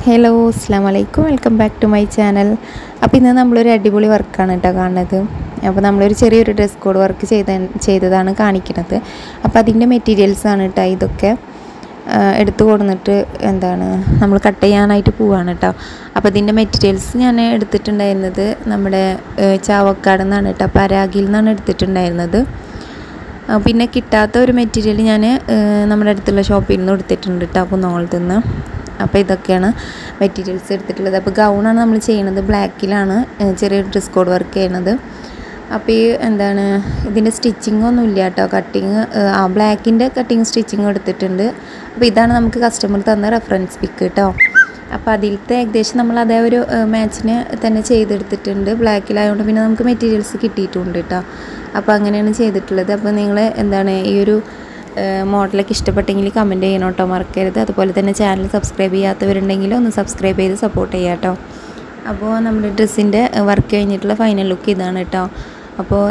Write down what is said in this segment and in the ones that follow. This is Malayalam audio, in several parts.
ഹലോ അസ്സലാമു അലൈക്കും welcome back to my channel. അപ്പോൾ ഇന്ന് നമ്മളൊരു അടിപൊളി വർക്കാണ് കേട്ടോ കാണുന്നത്. അപ്പോൾ നമ്മളൊരു ചെറിയൊരു ഡ്രസ് കോഡ് വർക്ക് ചെയ്തതാണ് കാണിക്കുന്നത്. അപ്പോൾ അതിൻ്റെ മെറ്റീരിയൽസാണ് കേട്ടോ ഇതൊക്കെ എടുത്തു കൊടുത്തിട്ട് നമ്മൾ കട്ട് ചെയ്യാനായിട്ട് പോവുകയാണ് കേട്ടോ. അപ്പോൾ ഇതിൻ്റെ മെറ്റീരിയൽസ് ഞാൻ എടുത്തിട്ടുണ്ടായിരുന്നത് നമ്മുടെ ചാവക്കാട് നിന്നാണ് കേട്ടോ, പരാഗിൽ നിന്നാണ് എടുത്തിട്ടുണ്ടായിരുന്നത്. പിന്നെ കിട്ടാത്ത ഒരു മെറ്റീരിയൽ ഞാൻ നമ്മുടെ അടുത്തുള്ള ഷോപ്പിൽ നിന്ന് എടുത്തിട്ടുണ്ട് കേട്ടോ, കുന്നോളത്ത് നിന്ന്. അപ്പോൾ ഇതൊക്കെയാണ് മെറ്റീരിയൽസ് എടുത്തിട്ടുള്ളത്. അപ്പോൾ ഗൗണാണ് നമ്മൾ ചെയ്യുന്നത്, ബ്ലാക്കിലാണ് ചെറിയൊരു ഡ്രസ് കോഡ് വർക്ക് ചെയ്യുന്നത്. അപ്പോൾ ഈ ഇതിൻ്റെ സ്റ്റിച്ചിങ് ഒന്നും ഇല്ല കേട്ടോ, കട്ടിങ് ബ്ലാക്കിൻ്റെ കട്ടിങ് സ്റ്റിച്ചിങ് എടുത്തിട്ടുണ്ട്. അപ്പോൾ ഇതാണ് നമുക്ക് കസ്റ്റമർ തന്ന റെഫറൻസ് പിക്ക് കേട്ടോ. അപ്പോൾ അതിലത്തെ ഏകദേശം നമ്മൾ അതേ ഒരു മാച്ചിന് തന്നെ ചെയ്തെടുത്തിട്ടുണ്ട്, ബ്ലാക്കിലായതുകൊണ്ട് പിന്നെ നമുക്ക് മെറ്റീരിയൽസ് കിട്ടിയിട്ടുണ്ട് കേട്ടോ. അപ്പോൾ അങ്ങനെയാണ് ചെയ്തിട്ടുള്ളത്. അപ്പോൾ നിങ്ങൾ ഈ ഒരു മോഡലൊക്കെ ഇഷ്ടപ്പെട്ടെങ്കിൽ കമൻറ്റ് ചെയ്യണം കേട്ടോ, മറക്കരുത്. അതുപോലെ തന്നെ ചാനൽ സബ്സ്ക്രൈബ് ചെയ്യാത്തവരുണ്ടെങ്കിൽ ഒന്ന് സബ്സ്ക്രൈബ് ചെയ്ത് സപ്പോർട്ട് ചെയ്യാം കേട്ടോ. അപ്പോൾ നമ്മുടെ ഡ്രസ്സിൻ്റെ വർക്ക് കഴിഞ്ഞിട്ടുള്ള ഫൈനൽ ലുക്ക് ഇതാണ് കേട്ടോ. അപ്പോൾ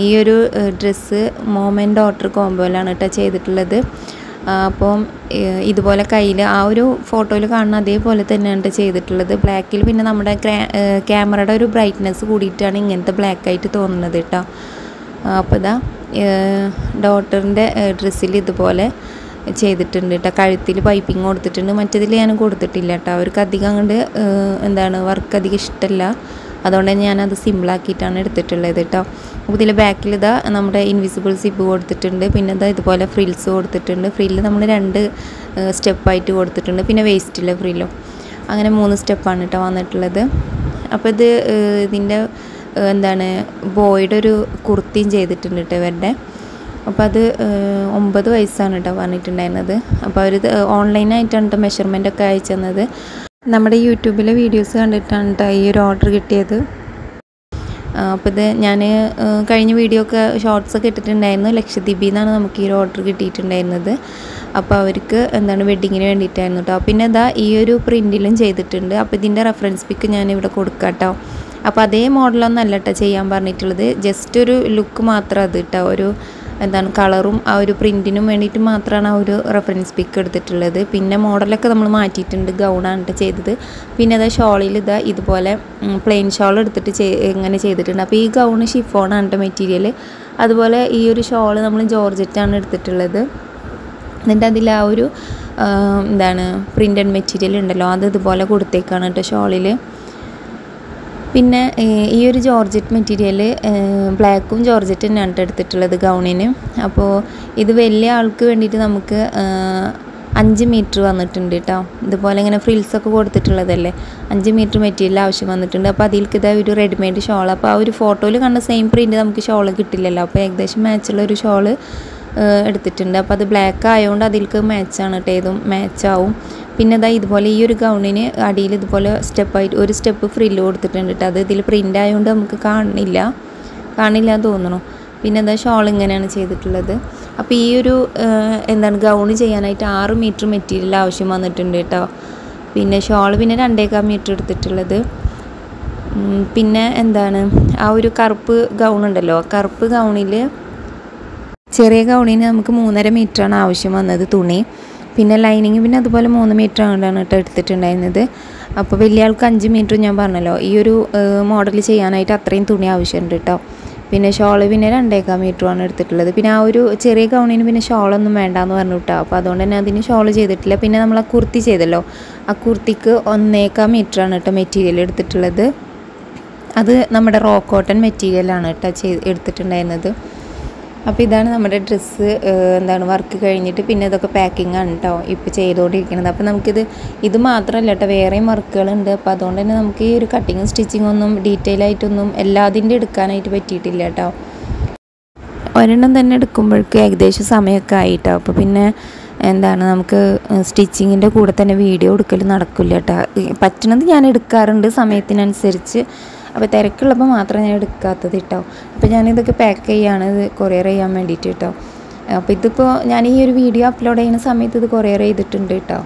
ഈ ഒരു ഡ്രസ്സ് മോം ആൻഡ് ഡോട്ടർ കോംബോയിലാണ് കേട്ടോ ചെയ്തിട്ടുള്ളത്. അപ്പോൾ ഇതുപോലെ കയ്യിൽ ആ ഒരു ഫോട്ടോയിൽ കാണുന്ന അതേപോലെ തന്നെയാണ് ചെയ്തിട്ടുള്ളത്. ബ്ലാക്കിൽ പിന്നെ നമ്മുടെ ക്യാമറയുടെ ഒരു ബ്രൈറ്റ്നെസ് കൂടിയിട്ടാണ് ഇങ്ങനത്തെ ബ്ലാക്കായിട്ട് തോന്നുന്നത് കേട്ടോ. അപ്പോൾ ഡോട്ടറിൻ്റെ ഡ്രസ്സിൽ ഇതുപോലെ ചെയ്തിട്ടുണ്ട് കേട്ടോ. കഴുത്തിൽ പൈപ്പിങ് കൊടുത്തിട്ടുണ്ട്, മറ്റേതിൽ ഞാൻ കൊടുത്തിട്ടില്ല കേട്ടോ. അവർക്ക് അധികം അങ്ങോട്ട് വർക്ക് അധികം ഇഷ്ടമല്ല, അതുകൊണ്ട് ഞാനത് സിമ്പിളാക്കിയിട്ടാണ് എടുത്തിട്ടുള്ളത് കേട്ടോ. അപ്പോൾ ഇതിൽ ബാക്കിൽ നമ്മുടെ ഇൻവിസിബിൾ സിബ് കൊടുത്തിട്ടുണ്ട്, പിന്നെ ഇതുപോലെ ഫ്രിൽസ് കൊടുത്തിട്ടുണ്ട്. ഫ്രില്ല് നമ്മൾ 2 സ്റ്റെപ്പായിട്ട് കൊടുത്തിട്ടുണ്ട്, പിന്നെ വേസ്റ്റിലെ ഫ്രില്ലും, അങ്ങനെ 3 സ്റ്റെപ്പാണ് കേട്ടോ വന്നിട്ടുള്ളത്. അപ്പോൾ ഇതിൻ്റെ ബോയുടെ ഒരു കുർത്തിയും ചെയ്തിട്ടുണ്ട് കേട്ടോ ഇവരുടെ. അപ്പോൾ അത് 9 വയസ്സാണ് കേട്ടോ പറഞ്ഞിട്ടുണ്ടായിരുന്നത്. അപ്പോൾ അവർ ഓൺലൈനായിട്ടാണ് കേട്ടോ മെഷർമെൻറ്റൊക്കെ അയച്ചു തന്നത്. നമ്മുടെ യൂട്യൂബിലെ വീഡിയോസ് കണ്ടിട്ടാണ് കേട്ടോ ഈ ഒരു ഓർഡർ കിട്ടിയത്. അപ്പോൾ ഞാൻ കഴിഞ്ഞ വീഡിയോ ഒക്കെ ഷോർട്സൊക്കെ ഇട്ടിട്ടുണ്ടായിരുന്നു. ലക്ഷദ്വീപിൽ നിന്നാണ് നമുക്ക് ഈ ഒരു ഓർഡർ കിട്ടിയിട്ടുണ്ടായിരുന്നത്. അപ്പോൾ അവർക്ക് വെഡ്ഡിങ്ങിന് വേണ്ടിയിട്ടായിരുന്നു കേട്ടോ. പിന്നെ ഈ ഒരു പ്രിൻറ്റിലും ചെയ്തിട്ടുണ്ട്. അപ്പോൾ ഇതിൻ്റെ റെഫറൻസ് പിക്ക് ഞാനിവിടെ കൊടുക്കാം കേട്ടോ. അപ്പോൾ അതേ മോഡലൊന്നും അല്ല കേട്ടോ ചെയ്യാൻ പറഞ്ഞിട്ടുള്ളത്, ജസ്റ്റ് ഒരു ലുക്ക് മാത്രം അത് കേട്ടോ. ഒരു കളറും ആ ഒരു പ്രിൻറ്റിനും വേണ്ടിയിട്ട് മാത്രമാണ് ആ ഒരു റെഫറൻസ് പിക്ക് എടുത്തിട്ടുള്ളത്. പിന്നെ മോഡലൊക്കെ നമ്മൾ മാറ്റിയിട്ടുണ്ട്, ഗൗണാണ് കേട്ടോ ചെയ്തത്. പിന്നെ ഷോളിൽ ഇതുപോലെ പ്ലെയിൻ ഷോൾ എടുത്തിട്ട് ഇങ്ങനെ ചെയ്തിട്ടുണ്ട്. അപ്പോൾ ഈ ഗൗണ് ഷിഫോണാണ് കേട്ടോ മെറ്റീരിയൽ. അതുപോലെ ഈ ഒരു ഷോള് നമ്മൾ ജോർജറ്റാണ് എടുത്തിട്ടുള്ളത്. എന്നിട്ട് അതിൽ ആ ഒരു പ്രിൻറ്റഡ് മെറ്റീരിയൽ ഉണ്ടല്ലോ, അത് ഇതുപോലെ കൊടുത്തേക്കാണ് കേട്ടോ ഷോളിൽ. പിന്നെ ഈ ഒരു ജോർജറ്റ് മെറ്റീരിയൽ ബ്ലാക്കും ജോർജറ്റ് തന്നെയാണ് എടുത്തിട്ടുള്ളത് ഗൗണിന്. അപ്പോൾ ഇത് വലിയ ആൾക്ക് വേണ്ടിയിട്ട് നമുക്ക് 5 മീറ്റർ വന്നിട്ടുണ്ട് കേട്ടോ. ഇതുപോലെ ഇങ്ങനെ ഫ്രിൽസൊക്കെ കൊടുത്തിട്ടുള്ളതല്ലേ, 5 മീറ്റർ മെറ്റീരിയൽ ആവശ്യം വന്നിട്ടുണ്ട്. അപ്പോൾ അതിലേക്ക് ഒരു റെഡിമെയ്ഡ് ഷോൾ. അപ്പോൾ ആ ഒരു ഫോട്ടോയിൽ കണ്ട സെയിം പ്രിൻറ്റ് നമുക്ക് ഷോൾ കിട്ടില്ലല്ലോ, അപ്പോൾ ഏകദേശം മാച്ചുള്ള ഒരു ഷോള് എടുത്തിട്ടുണ്ട്. അപ്പോൾ അത് ബ്ലാക്ക് ആയതുകൊണ്ട് അതിലേക്ക് മാച്ചാണ് കേട്ടോ, ഏതും മാച്ചാവും. പിന്നെ ഇതുപോലെ ഈ ഒരു ഗൗണിന് അടിയിൽ ഇതുപോലെ സ്റ്റെപ്പായിട്ട് ഒരു സ്റ്റെപ്പ് ഫ്രില്ല് കൊടുത്തിട്ടുണ്ട് കേട്ടോ. അത് ഇതിൽ പ്രിൻ്റ് ആയതുകൊണ്ട് നമുക്ക് കാണില്ല എന്ന് തോന്നുന്നു. പിന്നെ ഷോൾ ഇങ്ങനെയാണ് ചെയ്തിട്ടുള്ളത്. അപ്പോൾ ഈ ഒരു ഗൗണ് ചെയ്യാനായിട്ട് 6 മീറ്റർ മെറ്റീരിയൽ ആവശ്യം വന്നിട്ടുണ്ട് കേട്ടോ. പിന്നെ ഷോൾ പിന്നെ 2.25 മീറ്റർ എടുത്തിട്ടുള്ളത്. പിന്നെ ആ ഒരു കറുപ്പ് ഗൗണുണ്ടല്ലോ, കറുപ്പ് ഗൗണിൽ ചെറിയ ഗൗണിന് നമുക്ക് 3.5 മീറ്ററാണ് ആവശ്യം വന്നത് തുണി. പിന്നെ ലൈനിങ് പിന്നെ അതുപോലെ 3 മീറ്റർ കൊണ്ടാണ് കേട്ടോ എടുത്തിട്ടുണ്ടായിരുന്നത്. അപ്പോൾ വലിയ ആൾക്ക് 5 മീറ്റർ ഞാൻ പറഞ്ഞല്ലോ, ഈ ഒരു മോഡൽ ചെയ്യാനായിട്ട് അത്രയും തുണി ആവശ്യമുണ്ട് കേട്ടോ. പിന്നെ ഷോള് പിന്നെ 2.25 മീറ്ററുമാണ് എടുത്തിട്ടുള്ളത്. പിന്നെ ആ ഒരു ചെറിയ ഗൗണിന് പിന്നെ ഷോളൊന്നും വേണ്ടാന്ന് പറഞ്ഞു കേട്ടോ. അപ്പോൾ അതുകൊണ്ട് തന്നെ അതിന് ഷോള് ചെയ്തിട്ടില്ല. പിന്നെ നമ്മൾ ആ കുർത്തി ചെയ്തല്ലോ, ആ കുർത്തിക്ക് 1.25 മീറ്ററാണ് കേട്ടോ മെറ്റീരിയൽ എടുത്തിട്ടുള്ളത്. അത് നമ്മുടെ റോ കോട്ടൺ മെറ്റീരിയലാണ് കേട്ടോ എടുത്തിട്ടുണ്ടായിരുന്നത്. അപ്പോൾ ഇതാണ് നമ്മുടെ ഡ്രസ്സ് വർക്ക് കഴിഞ്ഞിട്ട് പിന്നെ ഇതൊക്കെ പാക്കിംഗ് ആണ് കേട്ടോ ഇപ്പോൾ ചെയ്തുകൊണ്ടിരിക്കുന്നത്. അപ്പോൾ ഇത് മാത്രമല്ല കേട്ടോ, വേറെയും വർക്കുകളുണ്ട്. അപ്പോൾ അതുകൊണ്ട് തന്നെ നമുക്ക് ഈ ഒരു കട്ടിങ്ങും സ്റ്റിച്ചിങ്ങും ഒന്നും ഡീറ്റെയിൽ ആയിട്ടൊന്നും എല്ലാതിൻ്റെ എടുക്കാനായിട്ട് പറ്റിയിട്ടില്ല കേട്ടോ. ഒരെണ്ണം തന്നെ എടുക്കുമ്പോഴേക്ക് ഏകദേശം സമയമൊക്കെ ആയിട്ടോ. അപ്പോൾ പിന്നെ നമുക്ക് സ്റ്റിച്ചിങ്ങിൻ്റെ കൂടെ തന്നെ വീഡിയോ എടുക്കൽ നടക്കില്ല കേട്ടോ. പറ്റുന്നത് ഞാൻ എടുക്കാറുണ്ട് സമയത്തിനനുസരിച്ച്. അപ്പോൾ തിരക്കുള്ളപ്പോൾ മാത്രമേ ഞാൻ എടുക്കാത്തത് കേട്ടോ. അപ്പോൾ ഞാനിതൊക്കെ പാക്ക് ചെയ്യാണ്, ഇത് കൊറിയർ ചെയ്യാൻ വേണ്ടിയിട്ട് കേട്ടോ. അപ്പോൾ ഇതിപ്പോൾ ഞാൻ ഈ ഒരു വീഡിയോ അപ്ലോഡ് ചെയ്യുന്ന സമയത്ത് ഇത് കൊറിയർ ചെയ്തിട്ടുണ്ട് കേട്ടോ.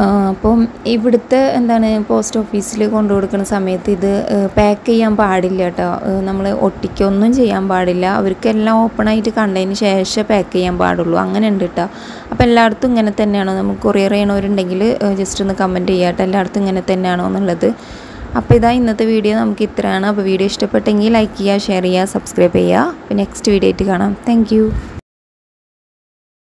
അപ്പം ഇവിടുത്തെ എന്താണ് പോസ്റ്റ് ഓഫീസിൽ കൊണ്ടു കൊടുക്കുന്ന സമയത്ത് ഇത് പാക്ക് ചെയ്യാൻ പാടില്ല കേട്ടോ. നമ്മൾ ഒട്ടിക്കൊന്നും ചെയ്യാൻ പാടില്ല. അവർക്കെല്ലാം ഓപ്പണായിട്ട് കണ്ടതിന് ശേഷം പാക്ക് ചെയ്യാൻ പാടുള്ളൂ. അങ്ങനെ ഉണ്ട് കേട്ടോ. അപ്പോൾ എല്ലായിടത്തും ഇങ്ങനെ തന്നെയാണോ? നമുക്ക് കൊറിയർ ചെയ്യണവരുണ്ടെങ്കിൽ ജസ്റ്റ് ഒന്ന് കമൻറ്റ് ചെയ്യാം കേട്ടോ, എല്ലായിടത്തും ഇങ്ങനെ തന്നെയാണോ എന്നുള്ളത്. അപ്പോൾ ഇതാ ഇന്നത്തെ വീഡിയോ നമുക്ക് ഇത്രയാണ്. അപ്പോൾ വീഡിയോ ഇഷ്ടപ്പെട്ടെങ്കിൽ ലൈക്ക് ചെയ്യുക, ഷെയർ ചെയ്യുക, സബ്സ്ക്രൈബ് ചെയ്യുക. അപ്പോൾ നെക്സ്റ്റ് വീഡിയോ ആയിട്ട് കാണാം. താങ്ക്